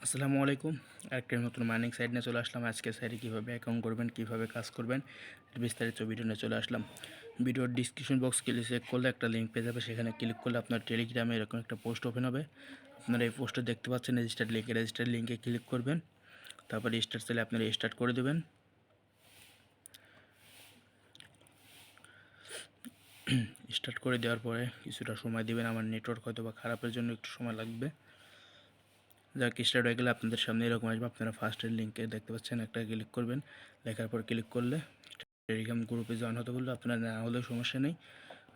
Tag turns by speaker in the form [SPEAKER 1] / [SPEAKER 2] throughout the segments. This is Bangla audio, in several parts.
[SPEAKER 1] আসসালামু আলাইকুম। একটা নতুন মাইনিং সাইট নিয়ে চলে আসলাম। আজকে সাইটে কীভাবে অ্যাকাউন্ট করবেন, কীভাবে কাজ করবেন, বিস্তারিত ভিডিও নিয়ে চলে আসলাম। ভিডিওর ডিসক্রিপশন বক্স চেক করলে একটা লিঙ্ক পেয়ে যাবে। সেখানে ক্লিক করলে আপনার টেলিগ্রামে এরকম একটা পোস্ট ওপেন হবে। আপনারা এই পোস্টে দেখতে পাচ্ছেন রেজিস্টার্ড লিঙ্কে ক্লিক করবেন। তারপর স্টার্ট চাইলে আপনারা স্টার্ট করে দেবেন। স্টার্ট করে দেওয়ার পরে কিছুটা সময় দেবেন। আমার নেটওয়ার্ক হয়তো বা খারাপের জন্য একটু সময় লাগবে। যাক, স্টার্ট হয়ে গেলে আপনাদের সামনে এরকম আসবে। আপনারা ফার্স্টের লিঙ্কে দেখতে পাচ্ছেন, একটা ক্লিক করবেন। লেখার পর ক্লিক করলে টেলিগ্রাম গ্রুপে জয়েন হতে বললে আপনারা না হলেও সমস্যা নেই,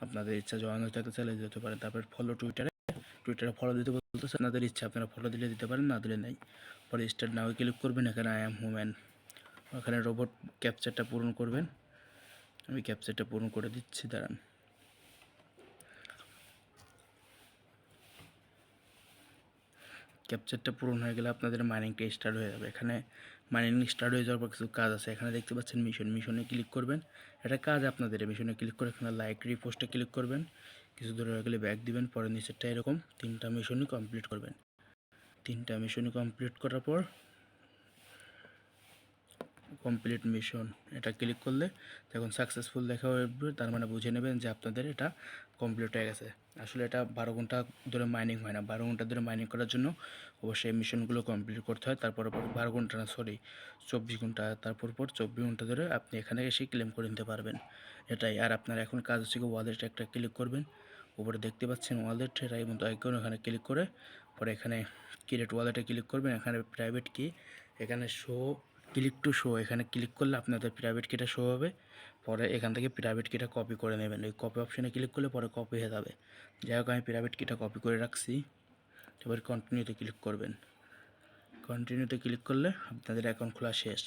[SPEAKER 1] আপনাদের ইচ্ছা জয়েন হতে চাইলে যেতে পারেন। তারপর ফলো টুইটারে ফলো দিতে বলতেছে, আপনাদের ইচ্ছা, আপনারা ফলো দিলে দিতে পারেন, না দিলে নেই। পরে স্টার্ট নাও ক্লিক করবেন। এখানে আই অ্যাম হুম্যান, ওখানে রোবট ক্যাপচারটা পূরণ করবেন। আমি ক্যাপচারটা পূরণ করে দিচ্ছি, দাঁড়ান। ক্যাপচারটা পূরণ হয়ে গেলে আপনাদের মাইনিংটা স্টার্ট হয়ে যাবে। এখানে মাইনিং স্টার্ট হয়ে যাওয়ার পর কিছু কাজ আছে। এখানে দেখতে পাচ্ছেন মিশনে ক্লিক করবেন। এটা কাজ আপনাদের। মিশনে ক্লিক করে এখানে লাইক রিপোস্টে ক্লিক করবেন। কিছু দূর হয়ে গেলে ব্যাক দিবেন। পরে নিচেরটা এরকম 3টা মিশনই কমপ্লিট করবেন। 3টা মিশনই কমপ্লিট করার পর কমপ্লিট মিশন এটা ক্লিক করলে এখন সাকসেসফুল দেখা হবে। তার মানে বুঝে নেবেন যে আপনাদের এটা কমপ্লিট হয়ে গেছে। আসলে এটা 12 ঘন্টা ধরে মাইনিং হয় না। 12 ঘন্টা ধরে মাইনিং করার জন্য অবশ্যই মিশনগুলো কমপ্লিট করতে হয়। তারপর 12 ঘন্টা না, সরি 24 ঘন্টা, তারপর 24 ঘন্টা ধরে আপনি এখানে এসে ক্লেম করে নিতে পারবেন। এটাই। আর আপনার এখন কাজ হচ্ছে ওয়ালেটে একটা ক্লিক করবেন। উপরে দেখতে পাচ্ছেন ওয়ালেট, এর মতো আইকন, এখানে ক্লিক করে পরে এখানে ক্রিয়েট ওয়ালেটে ক্লিক করবেন। এখানে প্রাইভেট কি, এখানে ক্লিক টু শো, এখানে ক্লিক করলে আপনাদের প্রাইভেট কিটা শো হবে। পরে এখান থেকে প্রাইভেট কিটা কপি করে নেবেন। ওই কপি অপশানে ক্লিক করলে পরে কপি হয়ে যাবে। যাই হোক, আমি প্রাইভেট কিটা কপি করে রাখছি। এবার কন্টিনিউতে ক্লিক করবেন। কন্টিনিউতে ক্লিক করলে আপনাদের অ্যাকাউন্ট খোলা শেষ।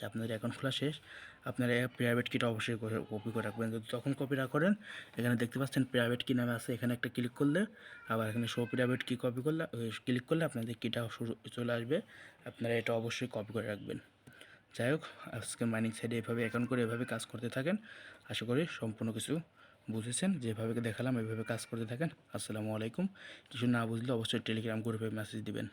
[SPEAKER 1] আপনারা প্রাইভেট কিটা অবশ্যই কপি করে রাখবেন। যদি তখন কপি না করেন, এখানে দেখতে পাচ্ছেন প্রাইভেট কি নামে আছে, এখানে একটা ক্লিক করলে আবার এখানে শো প্রাইভেট কি কপি করলে ক্লিক করলে আপনাদের কিটা চলে আসবে। আপনারা এটা অবশ্যই কপি করে রাখবেন। যাই হোক, আজকের মাইনিং সাইডে এভাবে অ্যাকাউন্ট করে এভাবে কাজ করতে থাকেন। আশা করি সম্পূর্ণ কিছু বুঝেছেন। যেভাবে দেখালাম এভাবে কাজ করতে থাকেন। আসসালামু আলাইকুম। কিছু না বুঝলে অবশ্যই টেলিগ্রাম গ্রুপে মেসেজ দিবেন।